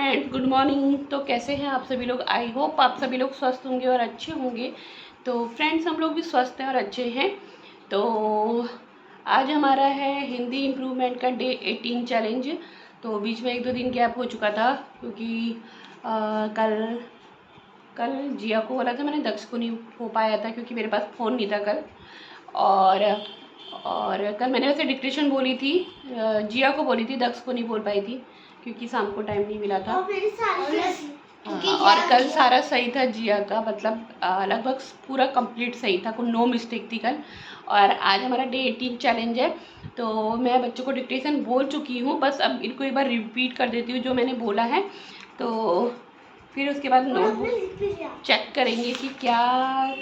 Friends, good morning. तो कैसे हैं आप सभी लोग? आई होप आप सभी लोग स्वस्थ होंगे और अच्छे होंगे। तो फ्रेंड्स, हम लोग भी स्वस्थ हैं और अच्छे हैं। तो आज हमारा है हिंदी इम्प्रूवमेंट का डे 18 चैलेंज। तो बीच में 1-2 दिन गैप हो चुका था क्योंकि कल जिया को बोला था मैंने, दक्ष को नहीं हो पाया था क्योंकि मेरे पास फ़ोन नहीं था कल। और कल मैंने वैसे डिक्टेशन बोली थी, जिया को बोली थी, दक्ष को नहीं बोल पाई थी क्योंकि शाम को टाइम नहीं मिला था। और कल सारा सही था जिया का, मतलब लगभग पूरा कंप्लीट सही था, कोई नो मिस्टेक थी कल। और आज हमारा डे 18 चैलेंज है। तो मैं बच्चों को डिक्टेशन बोल चुकी हूँ, बस अब इनको एक बार रिपीट कर देती हूँ जो मैंने बोला है। तो फिर उसके बाद नोटबुक चेक करेंगे कि क्या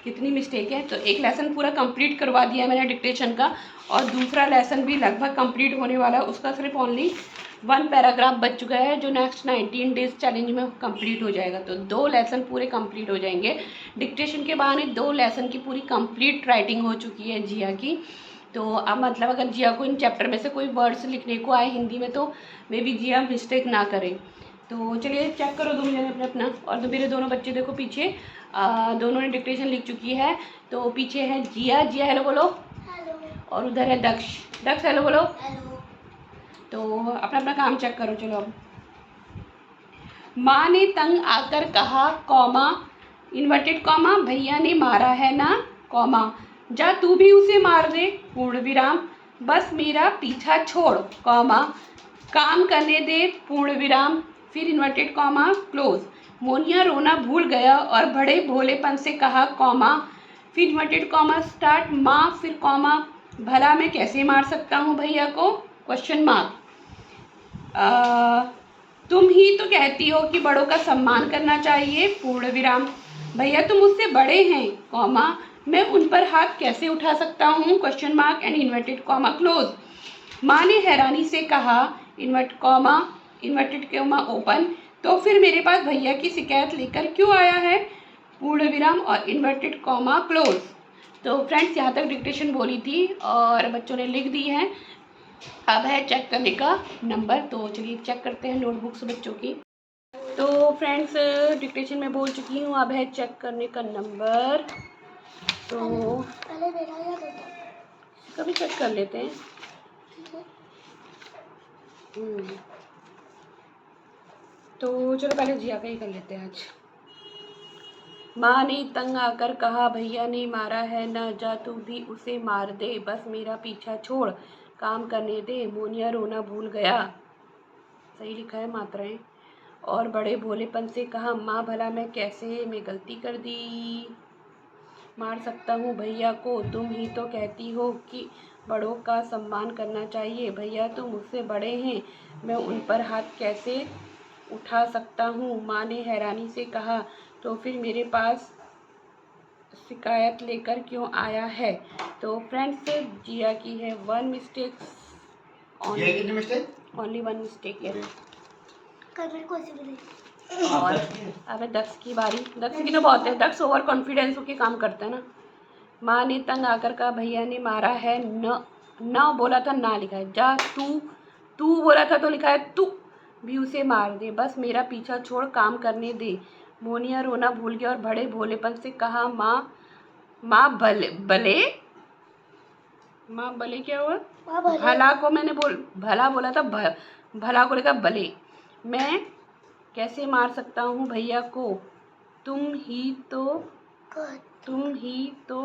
कितनी मिस्टेक है। तो एक लेसन पूरा कंप्लीट करवा दिया मैंने डिक्टेशन का, और दूसरा लेसन भी लगभग कंप्लीट होने वाला है। उसका सिर्फ ओनली 1 पैराग्राफ बच चुका है जो नेक्स्ट 19 डेज चैलेंज में कंप्लीट हो जाएगा। तो 2 लेसन पूरे कंप्लीट हो जाएंगे। डिक्टेशन के बहाने 2 लेसन की पूरी कंप्लीट राइटिंग हो चुकी है जिया की। तो अब मतलब अगर जिया को इन चैप्टर में से कोई वर्ड्स लिखने को आए हिंदी में तो मे बी जिया मिस्टेक ना करें। तो चलिए चेक करो दोनों जने अपने अपना। और तो मेरे दोनों बच्चे देखो पीछे, दोनों ने डिक्टेशन लिख चुकी है। तो पीछे है जिया, जिया हेलो बोलो। हेलो। और उधर है दक्ष, दक्ष हेलो बोलो। हेलो। तो अपना अपना काम चेक करो। चलो अब। माँ ने तंग आकर कहा, कॉमा, इन्वर्टेड कॉमा, भैया ने मारा है ना, कॉमा, जा तू भी उसे मार दे, पूर्ण विराम, बस मेरा पीछा छोड़, कॉमा, काम करने दे, पूर्ण विराम, फिर इन्वर्टेड कॉमा क्लोज, मोनिया रोना भूल गया और बड़े भोलेपन से कहा, कॉमा, फिर इन्वर्टेड कॉमा स्टार्ट, माँ, फिर कॉमा, भला मैं कैसे मार सकता हूँ भैया को, क्वेश्चन मार्क। तुम ही तो कहती हो कि बड़ों का सम्मान करना चाहिए, पूर्ण विराम, भैया तुम मुझसे बड़े हैं, कॉमा, मैं उन पर हाथ कैसे उठा सकता हूँ, question mark and inverted comma close. माँ ने हैरानी से कहा, इन्वर्टेड कॉमा ओपन, तो फिर मेरे पास भैया की शिकायत लेकर क्यों आया है, पूर्ण विराम और इन्वर्टेड कॉमा क्लोज। तो फ्रेंड्स, यहाँ तक डिक्टेशन बोली थी और बच्चों ने लिख दी है। अब है चेक करने का नंबर। तो चलिए चेक करते हैं नोटबुक्स बच्चों की। तो फ्रेंड्स, डिक्टेशन में बोल चुकी हूँ, अब है चेक करने का नंबर। तो पहले कभी चेक कर लेते हैं। तो चलो पहले जिया का ही कर लेते हैं आज। माँ ने तंग आकर कहा, भैया ने मारा है ना, जा तू भी उसे मार दे, बस मेरा पीछा छोड़, काम करने दे, मोनिया रोना भूल गया, सही लिखा है मात्राएं, और बड़े भोलेपन से कहा, माँ भला मैं कैसे, मैं गलती कर दी, मार सकता हूँ भैया को, तुम ही तो कहती हो कि बड़ों का सम्मान करना चाहिए, भैया तो मुझसे बड़े हैं, मैं उन पर हाथ कैसे उठा सकता हूँ, माँ ने हैरानी से कहा, तो फिर मेरे पास शिकायत लेकर क्यों आया है। तो फ्रेंड्स, जिया की है 1 मिस्टेक, ओनली 1 मिस्टेक है। और अब है दक्ष की बारी। दक्ष की तो बहुत है, दक्ष ओवर कॉन्फिडेंस होके काम करता है ना। माँ ने तंग आकर कहा, भैया ने मारा है न बोला था, ना लिखा है, जा तू बोला था तो लिखा है तू भी उसे मार दे, बस मेरा पीछा छोड़, काम करने दे, मोनिया रोना भूल गया और बड़े भोलेपन से कहा, माँ भले क्या हुआ, भला को मैंने भला बोला था, भला को लिखा भले, मैं कैसे मार सकता हूँ भैया को, तुम ही तो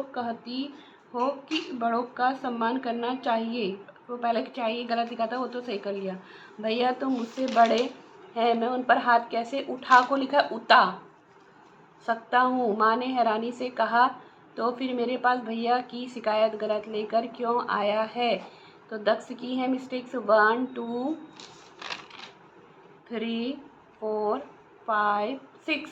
कहती हो कि बड़ों का सम्मान करना चाहिए, वो पहले चाहिए गलत लिखा था, वो तो सही कर लिया, भैया तो मुझसे बड़े हैं, मैं उन पर हाथ कैसे उठा को लिखा उठा सकता हूँ, माँ ने हैरानी से कहा, तो फिर मेरे पास भैया की शिकायत गलत लेकर क्यों आया है। तो दक्ष की है मिस्टेक्स 1 2 3 4 5 6,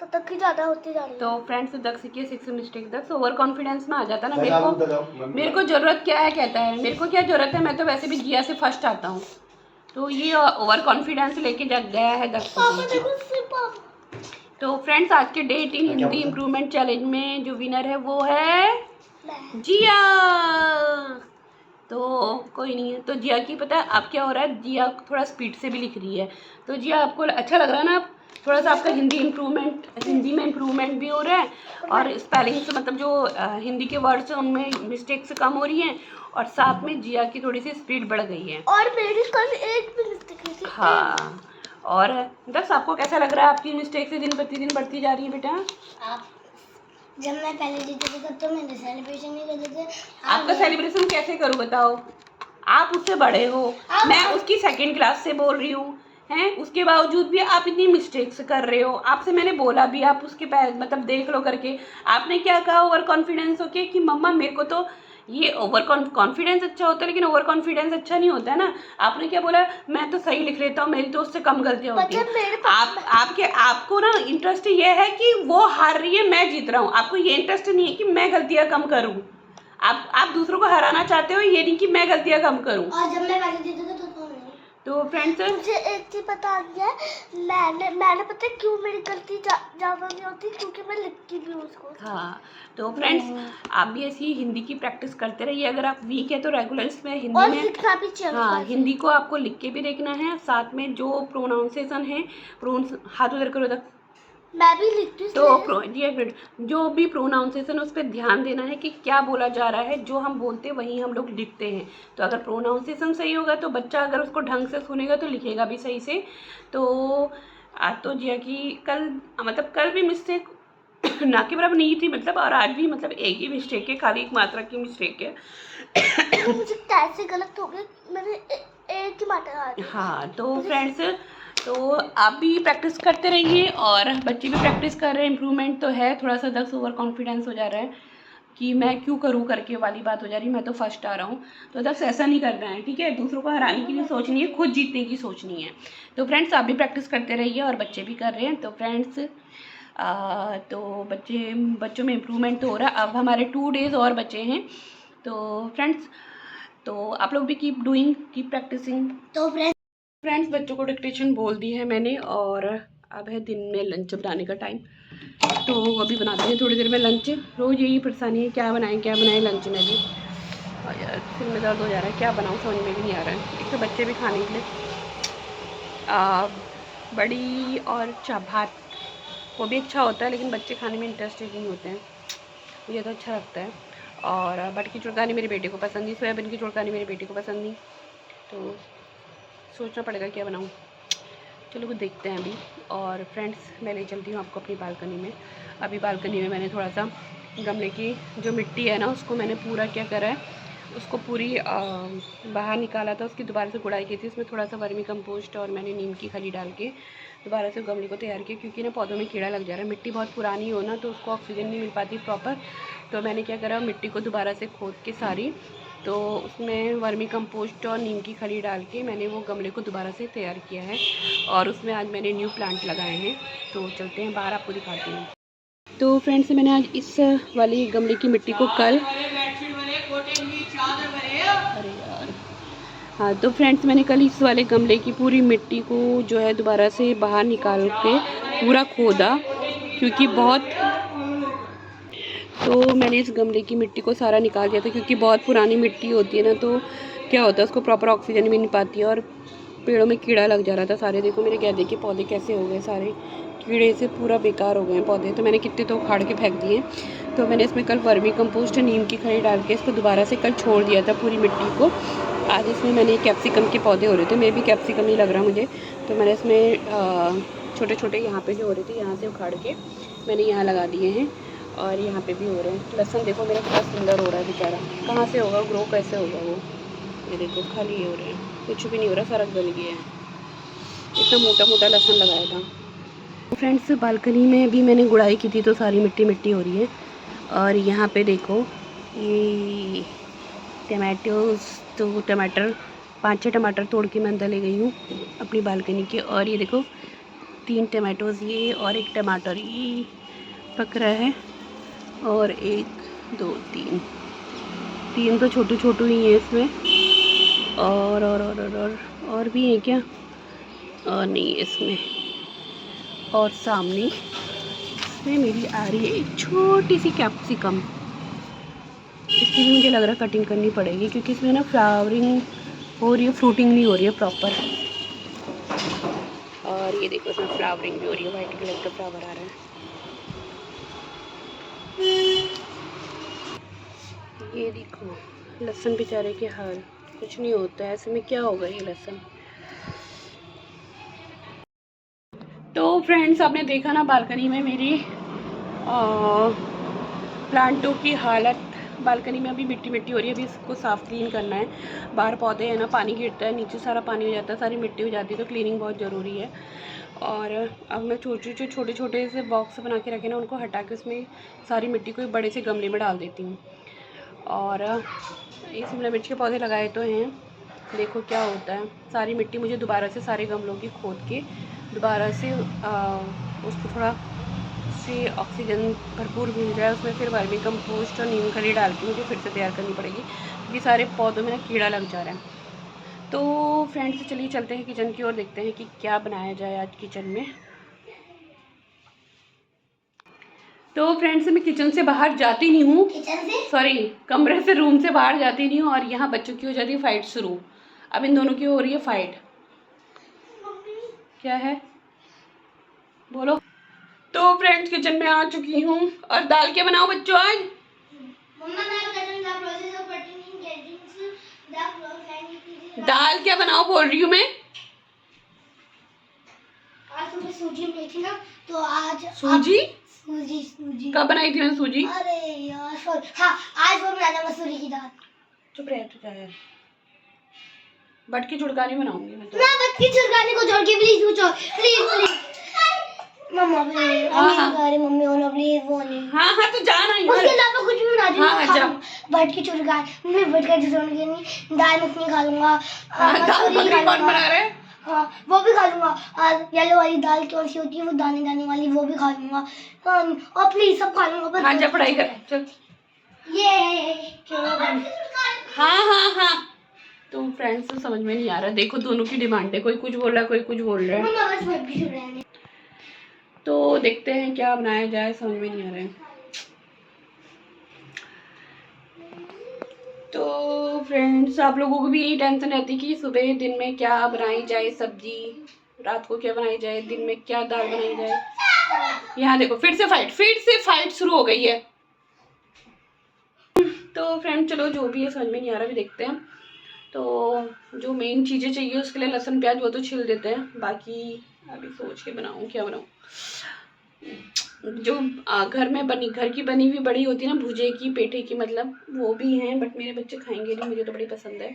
तो तक की ज़्यादा होती जा रही है। तो फ्रेंड्स, दक्ष की 6 मिस्टेक। दक्ष ओवर कॉन्फिडेंस में आ जाता ना, मेरे को ज़रूरत क्या है कहता है, मेरे को क्या ज़रूरत है, मैं तो वैसे भी जिया से फर्स्ट आता हूँ। तो ये ओवर कॉन्फिडेंस लेके जग गया है दक्ष। तो फ्रेंड्स, आज के डे 18 हिंदी इम्प्रूवमेंट चैलेंज में जो विनर है वो है जिया। तो कोई नहीं है। तो जिया की पता है अब क्या हो रहा है, जिया थोड़ा स्पीड से भी लिख रही है। तो जिया आपको अच्छा लग रहा है ना, आप थोड़ा सा आपका हिंदी में इम्प्रूवमेंट भी हो रहा है, और स्पेलिंग से मतलब जो हिंदी के वर्ड्स हैं उनमें मिस्टेक्स कम हो रही हैं, और साथ में जिया की थोड़ी सी स्पीड बढ़ गई है। और मेरी कल एक भी मिस्टेक नहीं थी। हाँ, और बस आपको कैसा लग रहा है, आपकी मिस्टेक से दिन प्रतिदिन बढ़ती जा रही है बेटा? आप जब मैं पहले जीती थी तब तो मैंने सेलिब्रेशन नहीं करते थे। आपका सेलिब्रेशन कैसे करूँ बताओ? आप उससे बड़े हो, मैं उसकी सेकंड क्लास से बोल रही हूँ, हैं? उसके बावजूद भी आप इतनी मिस्टेक्स कर रहे हो। आपसे मैंने बोला भी, आप उसके मतलब देख लो करके, आपने क्या कहा ओवर कॉन्फिडेंस होके कि मम्मा मेरे को तो ये ओवर कॉन्फिडेंस अच्छा होता है, लेकिन ओवर कॉन्फिडेंस अच्छा नहीं होता है ना। आपने क्या बोला, मैं तो सही लिख लेता हूँ, मेरी तो उससे कम गलतियाँ होती हैं। आपको ना इंटरेस्ट ये है कि वो हार रही है, मैं जीत रहा हूँ। आपको ये इंटरेस्ट नहीं है कि मैं गलतियाँ कम करूँ। आप दूसरों को हराना चाहते हो, ये नहीं कि मैं गलतियाँ कम करूँ। और जब मैं पहले जीती थी तो फ्रेंड्स मुझे एक चीज बता दिया है, मैंने पता है क्यों मेरी गलती ज़्यादा नहीं होती, क्योंकि मैं लिखती भी हूँ उसको। हाँ, तो फ्रेंड्स आप भी ऐसी हिंदी की प्रैक्टिस करते रहिए। अगर आप वीक है तो रेगुलर इसमें हिंदी और में लिखना भी चाहिए। हाँ, हिंदी को आपको लिख के भी देखना है, साथ में जो प्रोनाउंसिएशन है, हाथ उधर करो तक, मैं भी लिखती हूँ। तो जो भी प्रोनाउंसिएशन उस पर ध्यान देना है कि क्या बोला जा रहा है, जो हम बोलते हैं वही हम लोग लिखते हैं। तो अगर प्रोनाउंसिएशन सही होगा तो बच्चा अगर उसको ढंग से सुनेगा तो लिखेगा भी सही से। तो आज तो जिया की कल भी मिस्टेक ना के बराबर नहीं थी मतलब, और आज भी मतलब एक ही मिस्टेक है, खाली एक मात्रा की मिस्टेक है। तो मुझे कैसे गलत हो गए, मैंने एक ही मात्रा आ गई। हाँ, तो फ्रेंड्स तो आप भी प्रैक्टिस करते रहिए, और बच्चे भी प्रैक्टिस कर रहे हैं। इम्प्रूवमेंट तो है, थोड़ा सा 10 ओवर कॉन्फिडेंस हो जा रहा है कि मैं क्यों करूँ करके वाली बात हो जा रही है, मैं तो फर्स्ट आ रहा हूँ। तो 10 ऐसा नहीं करना है, ठीक है? दूसरों को हराने की नहीं सोचनी है, खुद जीतने की सोचनी है। तो फ्रेंड्स आप भी प्रैक्टिस करते रहिए, और बच्चे भी कर रहे हैं। तो फ्रेंड्स तो बच्चों में इम्प्रूवमेंट तो हो रहा है। अब हमारे 2 डेज़ और बचे हैं। तो फ्रेंड्स तो आप लोग भी कीप प्रैक्टिसिंग। तो फ्रेंड्स बच्चों को डिक्टेशन बोल दी है मैंने, और अब है दिन में लंच बनाने का टाइम। तो अभी बनाते हैं थोड़ी देर में लंच। रोज़ यही परेशानी है, क्या बनाएं लंच में भी। और यार सिर में दर्द हो जा रहा है, क्या बनाऊँ समझ में भी नहीं आ रहा है। एक तो बच्चे भी खाने के लिए बड़ी और भात वो भी अच्छा होता है, लेकिन बच्चे खाने में इंटरेस्टेड नहीं होते हैं, मुझे तो अच्छा लगता है। और बट की चुड़कानी मेरे बेटे को पसंद नहीं, सोयाबीन की चुड़कानी मेरे बेटे को पसंद नहीं, तो सोचना पड़ेगा क्या बनाऊँ। चलो वो देखते हैं अभी। और फ्रेंड्स मैं ले चलती हूँ आपको अपनी बालकनी में। अभी बालकनी में मैंने थोड़ा सा गमले की जो मिट्टी है ना, उसको मैंने पूरा क्या करा है, उसको पूरी बाहर निकाला था, उसकी दोबारा से गुड़ाई की थी। उसमें थोड़ा सा वर्मी कंपोस्ट और मैंने नीम की खली डाल के दोबारा से गमले को तैयार किया, क्योंकि ना पौधों में कीड़ा लग जा रहा है। मिट्टी बहुत पुरानी हो ना, तो उसको ऑक्सीजन नहीं मिल पाती प्रॉपर। तो मैंने क्या करा, मिट्टी को दोबारा से खोद के सारी, तो उसमें वर्मी कंपोस्ट और नीम की खली डाल के मैंने वो गमले को दोबारा से तैयार किया है, और उसमें आज मैंने न्यू प्लांट लगाए हैं। तो चलते हैं बाहर, आपको दिखाती हूँ। तो फ्रेंड्स मैंने आज इस वाली गमले की मिट्टी को अरे यार, हाँ तो फ्रेंड्स मैंने कल इस वाले गमले की पूरी मिट्टी को जो है दोबारा से बाहर निकाल के पूरा खोदा, क्योंकि तो मैंने इस गमले की मिट्टी को सारा निकाल दिया था, क्योंकि बहुत पुरानी मिट्टी होती है ना, तो क्या होता है उसको प्रॉपर ऑक्सीजन भी नहीं पाती है, और पेड़ों में कीड़ा लग जा रहा था सारे। देखो मेरे गेंदे के पौधे कैसे हो गए, सारे कीड़े से पूरा बेकार हो गए हैं पौधे। तो मैंने कितने तो उखाड़ के फेंक दिए। तो मैंने इसमें कल वर्मी कंपोस्ट नीम की खली डाल के इसको दोबारा से कल छोड़ दिया था पूरी मिट्टी को। आज इसमें मैंने कैप्सिकम के पौधे हो रहे थे, मेरे भी कैप्सिकम ही लग रहा मुझे। तो मैंने इसमें छोटे छोटे यहाँ पे जो हो रहे थे, यहाँ से उखाड़ के मैंने यहाँ लगा दिए हैं, और यहाँ पे भी हो रहे हैं। लहसुन देखो मेरा कितना सुंदर हो रहा है बेचारा, कहाँ से होगा ग्रो, कैसे होगा वो, ये देखो खाली हो रहे हैं, कुछ भी नहीं हो रहा, सारा गल गया है। इतना मोटा मोटा लहसुन लगाया था। फ्रेंड्स बालकनी में अभी मैंने गुड़ाई की थी, तो सारी मिट्टी मिट्टी हो रही है। और यहाँ पे देखो ये टमाटोज, तो टमाटर 5-6 टमाटर तोड़ के मैं अंदर ले गई हूँ अपनी बालकनी के। और ये देखो 3 टमाटोज ये, और 1 टमाटर ये पक रहा है, और 1 2 3 तो छोटू छोटू ही है इसमें, और भी है क्या, और नहीं है इसमें। और सामने इसमें मेरी आ रही है एक छोटी सी कैप्सिकम, इसकी भी मुझे लग रहा है कटिंग करनी पड़ेगी, क्योंकि इसमें ना फ्लावरिंग हो रही है, फ्रूटिंग नहीं हो रही है प्रॉपर। और ये देखो इसमें फ्लावरिंग भी हो रही है, वाइट कलर का फ्लावर आ रहा है। ये देखो लहसुन बेचारे के हाल, कुछ नहीं होता है ऐसे में, क्या होगा ये लहसुन। तो फ्रेंड्स आपने देखा ना बालकनी में मेरी प्लांटों की हालत। बालकनी में अभी मिट्टी मिट्टी हो रही है, अभी इसको साफ़ क्लीन करना है। बाहर पौधे हैं ना, पानी गिरता है नीचे, सारा पानी हो जाता है, सारी मिट्टी हो जाती है, तो क्लीनिंग बहुत ज़रूरी है। और अब मैं छोटे छोटे से बॉक्स बना के रखे ना, उनको हटा के उसमें सारी मिट्टी को एक बड़े से गमले में डाल देती हूँ। और ये शिमला मिर्च के पौधे लगाए तो हैं, देखो क्या होता है। सारी मिट्टी मुझे दोबारा से सारे गमलों की खोद के दोबारा से उसको थोड़ा से ऑक्सीजन भरपूर मिल जाए उसमें, फिर वर्मी कंपोस्ट और नीम खली डाल के मुझे फिर से तैयार करनी पड़ेगी, क्योंकि सारे पौधों में ना कीड़ा लग जा रहा है। तो फ्रेंड्स चलिए चलते हैं किचन की ओर, देखते हैं कि क्या बनाया जाए आज किचन में। तो फ्रेंड्स मैं किचन से बाहर जाती नहीं हूँ, सॉरी कमरे से, रूम से बाहर जाती नहीं हूँ, और यहाँ बच्चों की हो जाती है फाइट शुरू। अब इन दोनों की हो रही है फाइट। क्या है बोलो। तो फ्रेंड्स किचन में आ चुकी हूँ, और दाल क्या बनाओ बच्चों आज? दाल क्या बनाओ बोल रही हूँ मैं। आज सुबह सूजी बनाई थी ना, तो आज सूजी सूजी कब बनाई थी मैंने सूजी? अरे यार सॉरी, हाँ आज वो बनाना मसूरी की दाल। चुप रह तू, क्या है बटकी चुड़कानी बनाऊंगी मैं तो। ना बटकी चुड़कानी को छोड़ के प्लीज पूछो, प्लीज प्लीज मम्मा प्लीज। अरे मम्मी वो ना प्लीज वो नहीं। हाँ तो जाना ही उसके अलावा कुछ भी बना दूँ। हाँ जा। बटकी चुड़कानी, मैं बटकी चुड़कानी नहीं, दाल मखनी खा लूंगा। दाल मखनी कौन बना रहे? हाँ वो भी खा लूंगा। और येलो वाली दाल कौन सी होती है, वो दाने दाने वाली, वो भी खा लूंगा। और प्लीज सब खा लूंगा। हाँ जा पढ़ाई कर चल। ये हाँ तो फ्रेंड्स तो समझ में नहीं आ रहा, देखो दोनों की डिमांड है, कोई कुछ बोल रहा है कोई कुछ बोल रहा है। तो देखते हैं क्या बनाया जाए, समझ में नहीं आ रहा है। तो फ्रेंड्स आप लोगों को भी यही टेंशन रहती कि सुबह दिन में क्या बनाई जाए सब्जी, रात को क्या बनाई जाए, दिन में क्या दाल बनाई जाए। यहाँ देखो फिर से फाइट शुरू हो गई है। तो फ्रेंड चलो जो भी है समझ में नहीं आ रहा, भी देखते हैं। तो जो मेन चीज़ें चाहिए उसके लिए लहसुन प्याज वो तो छिल देते हैं, बाकी अभी सोच के बनाऊँ क्या बनाऊँ। जो घर की बनी हुई बड़ी होती है ना, भुजे की पेठे की मतलब, वो भी हैं, बट मेरे बच्चे खाएंगे नहीं, मुझे तो बड़ी पसंद है,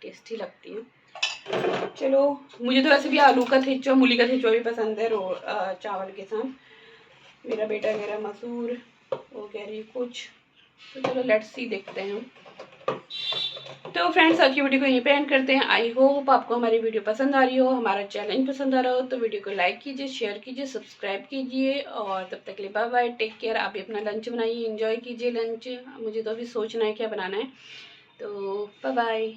टेस्टी लगती है। चलो मुझे तो वैसे भी आलू का ठेचुआ, मूली का ठेचुआ भी पसंद है चावल के साथ। मेरा बेटा कह रहा है मसूर, वो कह रही है कुछ, तो चलो लेट्स सी, देखते हैं। तो फ्रेंड्स आज की वीडियो को यहीं पे एंड करते हैं। आई होप आपको हमारी वीडियो पसंद आ रही हो, हमारा चैलेंज पसंद आ रहा हो, तो वीडियो को लाइक कीजिए, शेयर कीजिए, सब्सक्राइब कीजिए, और तब तक के लिए बाय बाय, टेक केयर। आप भी अपना लंच बनाइए, एंजॉय कीजिए लंच, मुझे तो अभी सोचना है क्या बनाना है। तो बाय बाय।